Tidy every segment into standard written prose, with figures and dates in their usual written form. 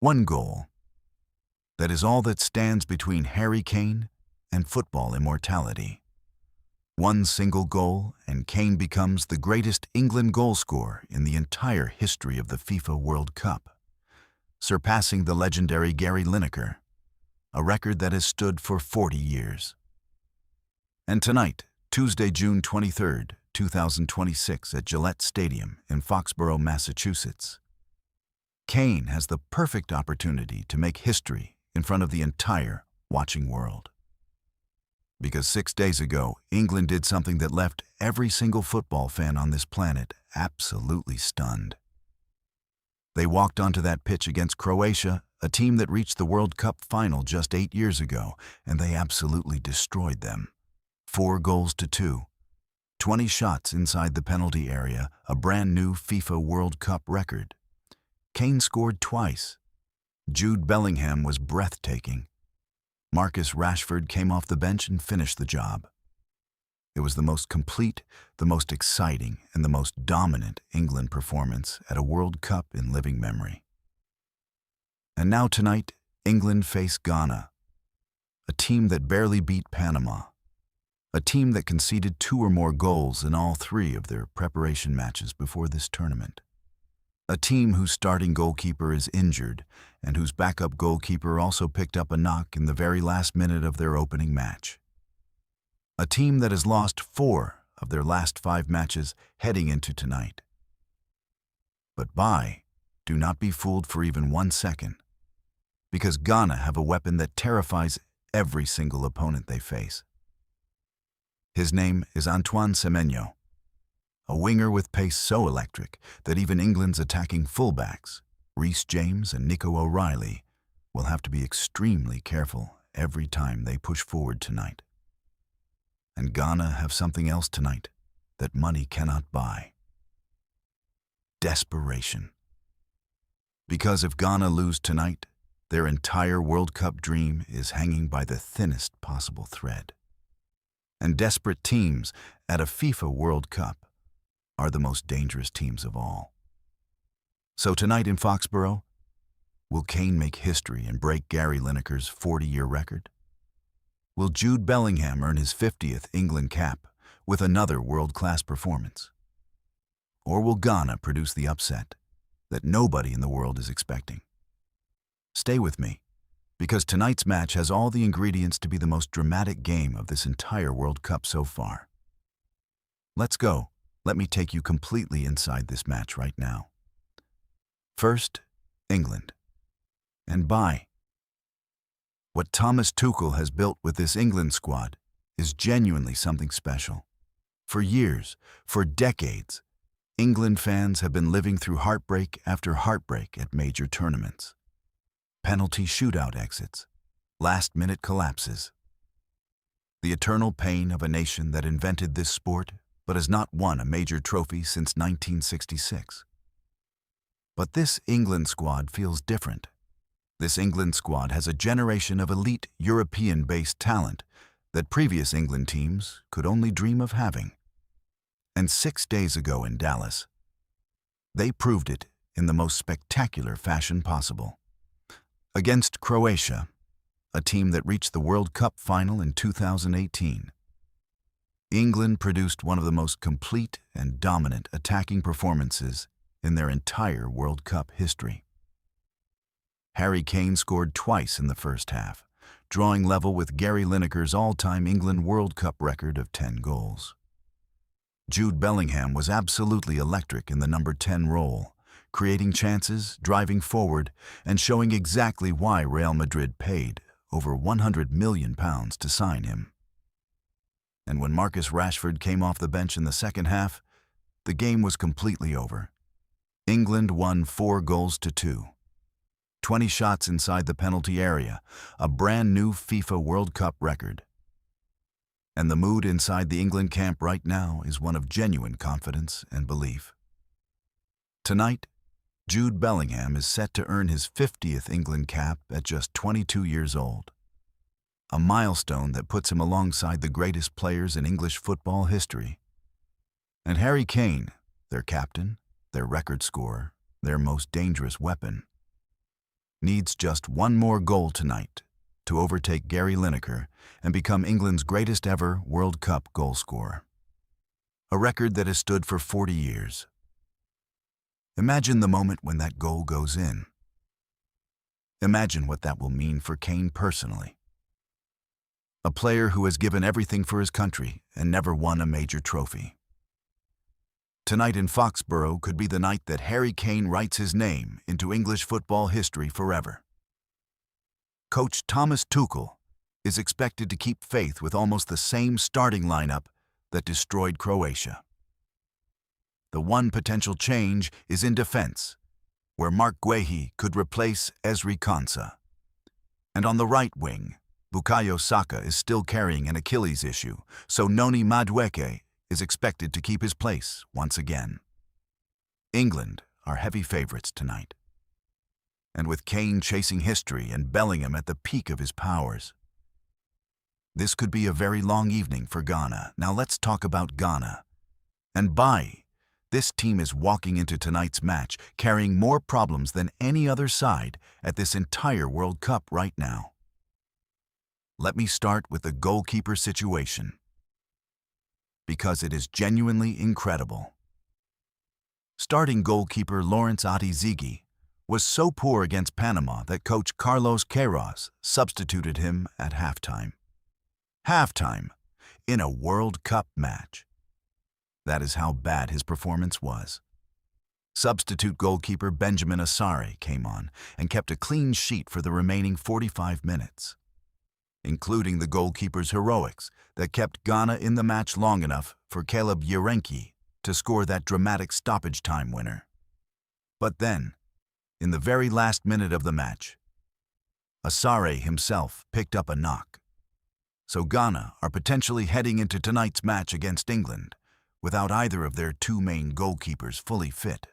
One goal. That is all that stands between Harry Kane and football immortality. One single goal, and Kane becomes the greatest England goalscorer in the entire history of the FIFA World Cup, surpassing the legendary Gary Lineker, a record that has stood for 40 years. And tonight, Tuesday, June 23rd, 2026, at Gillette Stadium in Foxborough, Massachusetts, Kane has the perfect opportunity to make history in front of the entire watching world. Because 6 days ago, England did something that left every single football fan on this planet absolutely stunned. They walked onto that pitch against Croatia, a team that reached the World Cup final just 8 years ago, and they absolutely destroyed them. 4-2. 20 shots inside the penalty area, a brand new FIFA World Cup record. Kane scored twice. Jude Bellingham was breathtaking. Marcus Rashford came off the bench and finished the job. It was the most complete, the most exciting, and the most dominant England performance at a World Cup in living memory. And now tonight, England face Ghana, a team that barely beat Panama, a team that conceded 2 or more goals in all 3 of their preparation matches before this tournament. A team whose starting goalkeeper is injured and whose backup goalkeeper also picked up a knock in the very last minute of their opening match. A team that has lost 4 of their last 5 matches heading into tonight. But do not be fooled for even 1 second, because Ghana have a weapon that terrifies every single opponent they face. His name is Antoine Semenyo, a winger with pace so electric that even England's attacking fullbacks, Reece James and Nico O'Reilly, will have to be extremely careful every time they push forward tonight. And Ghana have something else tonight that money cannot buy. Desperation. Because if Ghana lose tonight, their entire World Cup dream is hanging by the thinnest possible thread. And desperate teams at a FIFA World Cup are the most dangerous teams of all. So tonight in Foxborough, will Kane make history and break Gary Lineker's 40-year record? Will Jude Bellingham earn his 50th England cap with another world-class performance? Or will Ghana produce the upset that nobody in the world is expecting? Stay with me, because tonight's match has all the ingredients to be the most dramatic game of this entire World Cup so far. Let's go. Let me take you completely inside this match right now. First, England. And what Thomas Tuchel has built with this England squad is genuinely something special. For years, for decades, England fans have been living through heartbreak after heartbreak at major tournaments. Penalty shootout exits, last-minute collapses. The eternal pain of a nation that invented this sport but has not won a major trophy since 1966. But this England squad feels different. This England squad has a generation of elite European-based talent that previous England teams could only dream of having. And 6 days ago in Dallas, they proved it in the most spectacular fashion possible. Against Croatia, a team that reached the World Cup final in 2018. England produced one of the most complete and dominant attacking performances in their entire World Cup history. Harry Kane scored twice in the first half, drawing level with Gary Lineker's all-time England World Cup record of 10 goals. Jude Bellingham was absolutely electric in the number 10 role, creating chances, driving forward, and showing exactly why Real Madrid paid over £100 million to sign him. And when Marcus Rashford came off the bench in the second half, the game was completely over. England won 4-2. 20 shots inside the penalty area, a brand new FIFA World Cup record. And the mood inside the England camp right now is one of genuine confidence and belief. Tonight, Jude Bellingham is set to earn his 50th England cap at just 22 years old. A milestone that puts him alongside the greatest players in English football history. And Harry Kane, their captain, their record scorer, their most dangerous weapon, needs just one more goal tonight to overtake Gary Lineker and become England's greatest ever World Cup goalscorer. A record that has stood for 40 years. Imagine the moment when that goal goes in. Imagine what that will mean for Kane personally. A player who has given everything for his country and never won a major trophy. Tonight in Foxborough could be the night that Harry Kane writes his name into English football history forever. Coach Thomas Tuchel is expected to keep faith with almost the same starting lineup that destroyed Croatia. The one potential change is in defense, where Mark Guehi could replace Ezri Konsa. And on the right wing, Bukayo Saka is still carrying an Achilles issue, so Noni Madueke is expected to keep his place once again. England are heavy favorites tonight. And with Kane chasing history and Bellingham at the peak of his powers, this could be a very long evening for Ghana. Now let's talk about Ghana. And this team is walking into tonight's match carrying more problems than any other side at this entire World Cup right now. Let me start with the goalkeeper situation, because it is genuinely incredible. Starting goalkeeper Lawrence Ati-Zigi was so poor against Panama that coach Carlos Queiroz substituted him at halftime. Halftime in a World Cup match. That is how bad his performance was. Substitute goalkeeper Benjamin Asare came on and kept a clean sheet for the remaining 45 minutes, including the goalkeeper's heroics that kept Ghana in the match long enough for Caleb Yerenki to score that dramatic stoppage time winner. But then, in the very last minute of the match, Asare himself picked up a knock. So Ghana are potentially heading into tonight's match against England without either of their two main goalkeepers fully fit.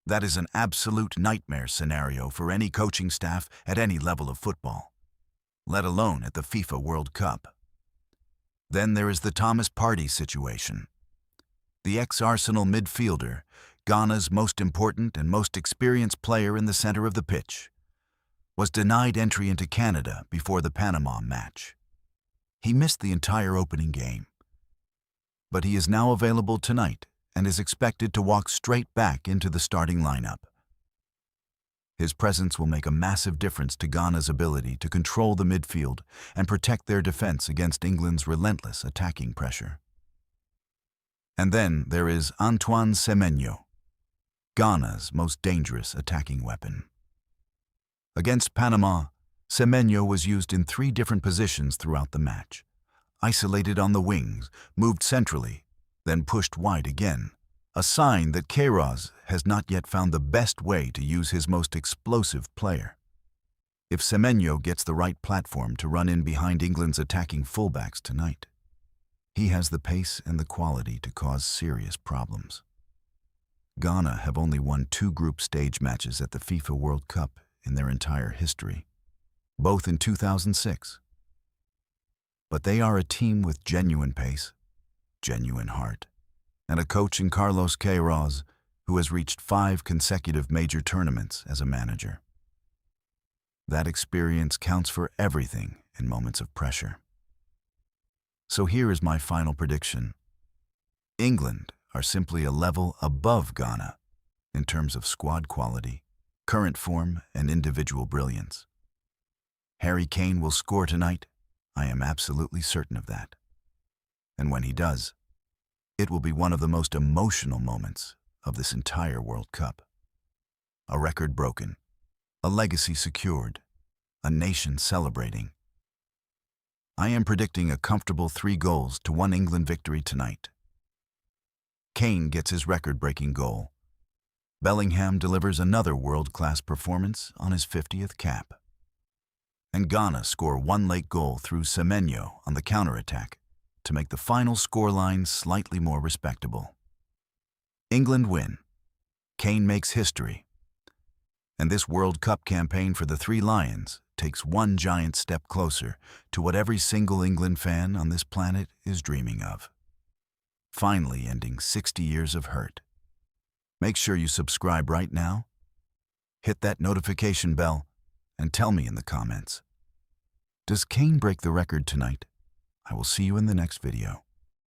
That is an absolute nightmare scenario for any coaching staff at any level of football, let alone at the FIFA World Cup. Then there is the Thomas Partey situation. The ex-Arsenal midfielder, Ghana's most important and most experienced player in the center of the pitch, was denied entry into Canada before the Panama match. He missed the entire opening game, but he is now available tonight and is expected to walk straight back into the starting lineup. His presence will make a massive difference to Ghana's ability to control the midfield and protect their defense against England's relentless attacking pressure. And then there is Antoine Semenyo, Ghana's most dangerous attacking weapon. Against Panama, Semenyo was used in 3 different positions throughout the match. Isolated on the wings, moved centrally, then pushed wide again, a sign that Queiroz has not yet found the best way to use his most explosive player. If Semenyo gets the right platform to run in behind England's attacking fullbacks tonight, he has the pace and the quality to cause serious problems. Ghana have only won 2 group stage matches at the FIFA World Cup in their entire history, both in 2006. But they are a team with genuine pace, genuine heart, and a coach in Carlos Queiroz who has reached 5 consecutive major tournaments as a manager. That experience counts for everything in moments of pressure. So here is my final prediction. England are simply a level above Ghana in terms of squad quality, current form, and individual brilliance. Harry Kane will score tonight. I am absolutely certain of that. And when he does, it will be one of the most emotional moments of this entire World Cup. A record broken, a legacy secured, a nation celebrating. I am predicting a comfortable 3-1 England victory tonight. Kane gets his record-breaking goal. Bellingham delivers another world-class performance on his 50th cap. And Ghana score 1 late goal through Semenyo on the counter-attack to make the final scoreline slightly more respectable. England win. Kane makes history. And this World Cup campaign for the 3 Lions takes one giant step closer to what every single England fan on this planet is dreaming of. Finally ending 60 years of hurt. Make sure you subscribe right now Hit that notification bell and tell me in the comments. Does Kane break the record tonight? I will see you in the next video.